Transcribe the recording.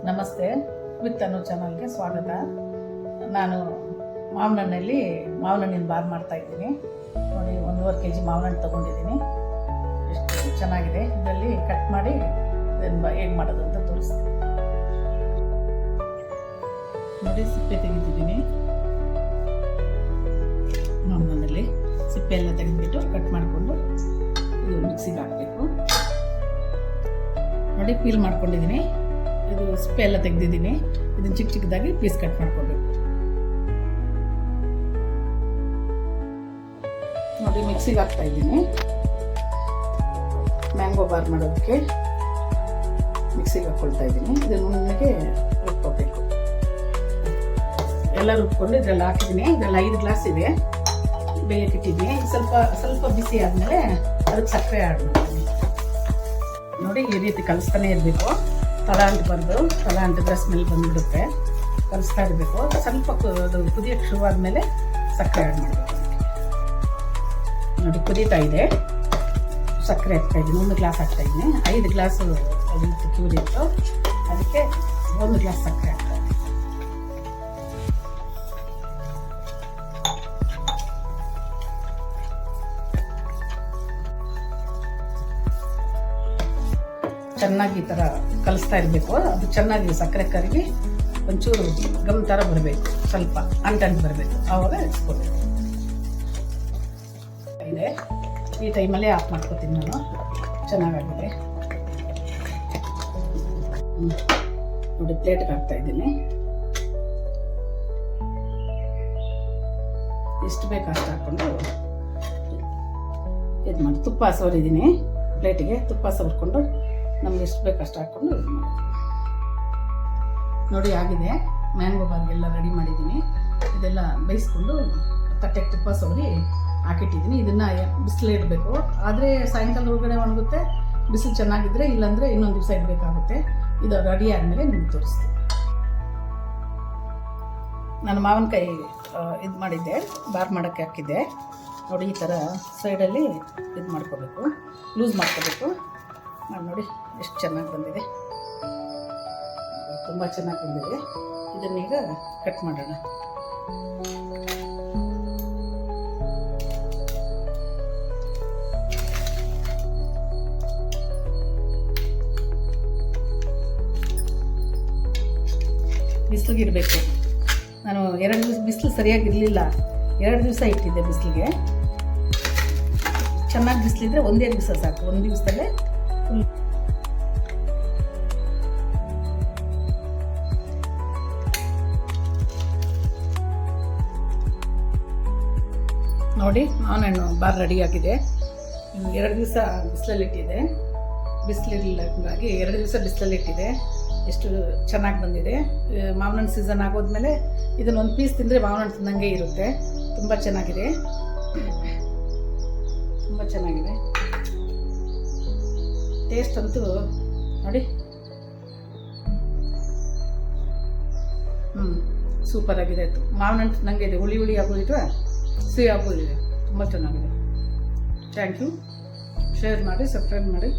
ನಮಸ್ತೆ, ವಿತ್ ಅನು ಚಾನಲ್ಗೆ ಸ್ವಾಗತ. ನಾನು ಮಾವಿನ ಹಣ್ಣಿನ ಬಾರ್ ಮಾಡ್ತಾ ಇದ್ದೀನಿ. ನೋಡಿ, 1.5 kg ಮಾವಿನ ಹಣ್ಣು ತೊಗೊಂಡಿದ್ದೀನಿ. ಎಷ್ಟು ಚೆನ್ನಾಗಿದೆ. ಇದರಲ್ಲಿ ಕಟ್ ಮಾಡಿ ಇದನ್ನು ಹೇಗೆ ಮಾಡೋದು ಅಂತ ತೋರಿಸ್ತೀನಿ. ನೋಡಿ, ಸಿಪ್ಪೆ ತೆಗಿತಿದ್ದೀನಿ. ಮಾವಿನ ಹಣ್ಣಲ್ಲಿ ಸಿಪ್ಪೆ ಎಲ್ಲ ತೆಗೆದುಬಿಟ್ಟು ಕಟ್ ಮಾಡಿಕೊಂಡು ಇದು ಮಿಕ್ಸಿಗೆ ಹಾಕಬೇಕು. ನೋಡಿ, ಪೀಲ್ ಮಾಡ್ಕೊಂಡಿದ್ದೀನಿ. ಇದು ಸಿಪ್ಪೆ ಎಲ್ಲ ತೆಗೆದಿದ್ದೀನಿ. ಇದನ್ನು ಚಿಕ್ಕ ಚಿಕ್ಕದಾಗಿ ಪೀಸ್ ಕಟ್ ಮಾಡ್ಕೊಳ್ಬೇಕು. ನೋಡಿ, ಮಿಕ್ಸಿಗೆ ಹಾಕ್ತಾ ಇದ್ದೀನಿ. ಮ್ಯಾಂಗೋ ಬಾರ್ ಮಾಡೋದಕ್ಕೆ ಮಿಕ್ಸಿಗೆ ಹಾಕ್ಕೊಳ್ತಾ ಇದ್ದೀನಿ. ಇದನ್ನು ನುಣ್ಣಗೆ ರುಬ್ಕೋಬೇಕು. ಎಲ್ಲ ರುಬ್ಕೊಂಡು ಇದರಲ್ಲಿ ಹಾಕಿದ್ದೀನಿ. ಇದರಲ್ಲಿ 5 ಗ್ಲಾಸ್ ಇದೆ, ಬೇಯಕ್ಕೆ ಇಟ್ಟಿದ್ದೀನಿ. ಸ್ವಲ್ಪ ಬಿಸಿ ಆದಮೇಲೆ ಅದಕ್ಕೆ ಸಕ್ಕರೆ ಆ್ಯಡ್ ಮಾಡ್ತೀನಿ. ನೋಡಿ, ಈ ರೀತಿ ಕಲಿಸ್ತಾನೆ ಇರಬೇಕು. ತಳ ಅಂಟಬಾರ್ದು. ತಳ ಅಂಟಿದ್ರೆ ಸ್ಮೆಲ್ ಬಂದ್ಬಿಡುತ್ತೆ. ಕಲಿಸ್ತಾ ಇರಬೇಕು. ಸ್ವಲ್ಪ ಅದು ಕುದಿಯೋಕ್ಕೆ ಶುರುವಾದ್ಮೇಲೆ ಸಕ್ಕರೆ ಆ್ಯಡ್ ಮಾಡಬೇಕು. ನೋಡಿ, ಕುದೀತಾ ಇದೆ. ಸಕ್ಕರೆ ಹಾಕ್ತಾ ಇದ್ದೀನಿ. 1 ಗ್ಲಾಸ್ ಹಾಕ್ತಾ ಇದ್ದೀನಿ. 5 ಗ್ಲಾಸು ಅದು ಕ್ಯೂರಿ ಇತ್ತು, ಅದಕ್ಕೆ 1 ಗ್ಲಾಸ್ ಸಕ್ಕರೆ ಹಾಕ್ತಾ ಇದ್ದೀನಿ. ಚೆನ್ನಾಗಿ ಈ ಥರ ಕಲಿಸ್ತಾ ಇರಬೇಕು. ಅದು ಚೆನ್ನಾಗಿ ಸಕ್ಕರೆ ಕರಗಿ ಒಂಚೂರು ಗಮ್ ಥರ ಬರಬೇಕು. ಸ್ವಲ್ಪ ಅಂಟಂಟು ಬರಬೇಕು, ಆವಾಗ ಇಸ್ಕೊಬೇಕು. ಇದೆ, ಈ ಟೈಮಲ್ಲೇ ಆಫ್ ಮಾಡ್ಕೊತೀನಿ ನಾನು. ಚೆನ್ನಾಗಾಗಿದೆ. ನೋಡಿ, ಪ್ಲೇಟ್ಗೆ ಹಾಕ್ತಾ ಇದ್ದೀನಿ. ಎಷ್ಟು ಬೇಕು ಅಷ್ಟು ಹಾಕ್ಕೊಂಡು ಇದು ಮಾಡಿ ತುಪ್ಪ ಸವರಿದ್ದೀನಿ. ಪ್ಲೇಟಿಗೆ ತುಪ್ಪ ಸವರ್ಕೊಂಡು ನಮ್ಗೆ ಎಷ್ಟು ಬೇಕು ಅಷ್ಟು ಹಾಕ್ಕೊಂಡು ಇದು ಮಾಡಿ. ನೋಡಿ, ಆಗಿದೆ. ಮ್ಯಾಂಗೋ ಬಾರ್ಗೆಲ್ಲ ರೆಡಿ ಮಾಡಿದ್ದೀನಿ. ಇದೆಲ್ಲ ಬೇಯಿಸ್ಕೊಂಡು ತಟ್ಟೆಗೆ ತುಪ್ಪ ಸವರಿ ಹಾಕಿಟ್ಟಿದ್ದೀನಿ. ಇದನ್ನು ಬಿಸಿಲೇ ಇಡಬೇಕು. ಆದರೆ ಸಾಯಂಕಾಲ ಒಳಗಡೆ ಒಣಗುತ್ತೆ. ಬಿಸಿಲು ಚೆನ್ನಾಗಿದ್ದರೆ, ಇಲ್ಲಾಂದರೆ ಇನ್ನೊಂದು ದಿವಸ ಇಡಬೇಕಾಗುತ್ತೆ. ಇದು ರೆಡಿ ಆದಮೇಲೆ ನಿಮ್ಗೆ ತೋರಿಸ್ತೀನಿ. ನಾನು ಮಾವಿನಕಾಯಿ ಇದು ಮಾಡಿದ್ದೆ, ಬಾರ್ ಮಾಡೋಕ್ಕೆ ಹಾಕಿದ್ದೆ. ನೋಡಿ, ಈ ಥರ ಸೈಡಲ್ಲಿ ಇದು ಮಾಡ್ಕೋಬೇಕು, ಲೂಸ್ ಮಾಡ್ಕೋಬೇಕು. ನೋಡಿ, ಎಷ್ಟು ಚೆನ್ನಾಗಿ ಬಂದಿದೆ. ತುಂಬ ಚೆನ್ನಾಗಿ ಬಂದಿದೆ. ಇದನ್ನೀಗ ಕಟ್ ಮಾಡೋಣ. ಬಿಸಿಲಿಗಿರಬೇಕು. ನಾನು 2 ದಿವಸ ಬಿಸಿಲು ಸರಿಯಾಗಿರಲಿಲ್ಲ. 2 ದಿವಸ ಇಟ್ಟಿದ್ದೆ ಬಿಸಿಲಿಗೆ. ಚೆನ್ನಾಗಿ ಬಿಸಿಲಿದ್ರೆ 1 ದಿವಸ ಸಾಕು. 1 ದಿವಸದಲ್ಲೇ ಫುಲ್. ನೋಡಿ, ಮಾವಿನಹಣ್ಣು ಬಾರ್ ರೆಡಿಯಾಗಿದೆ. 2 ದಿವಸ ಬಿಸಿಲಲ್ಲಿಟ್ಟಿದೆ. ಬಿಸಿಲಿರಲಿಲ್ಲ, ಹಾಗಾಗಿ 2 ದಿವಸ ಬಿಸಿಲಲ್ಲಿಟ್ಟಿದೆ. ಎಷ್ಟು ಚೆನ್ನಾಗಿ ಬಂದಿದೆ. ಮಾವಿನ ಹಣ್ಣು ಸೀಸನ್ ಆಗೋದ್ಮೇಲೆ ಇದನ್ನೊಂದು ಪೀಸ್ ತಿಂದರೆ ಮಾವಿನ ಹಣ್ಣು ತಿನ್ನಂಗೆ ಇರುತ್ತೆ. ತುಂಬ ಚೆನ್ನಾಗಿದೆ. ತುಂಬ ಚೆನ್ನಾಗಿದೆ. ಟೇಸ್ಟ್ ಅಂತೂ ನೋಡಿ, ಸೂಪರಾಗಿದೆ. ಮಾವಿನ ಹಣ್ಣು ತಿನ್ನಂಗೆ ಇದೆ. ಹುಳಿ ಆಗೋದಿದ್ರೆ ಸಿಹಿ ಆಗೋದಿದೆ. ತುಂಬ ಚೆನ್ನಾಗಿದೆ. Thank you. ಶೇರ್ ಮಾಡಿ, ಸಬ್ಸ್ಕ್ರೈಬ್ ಮಾಡಿ.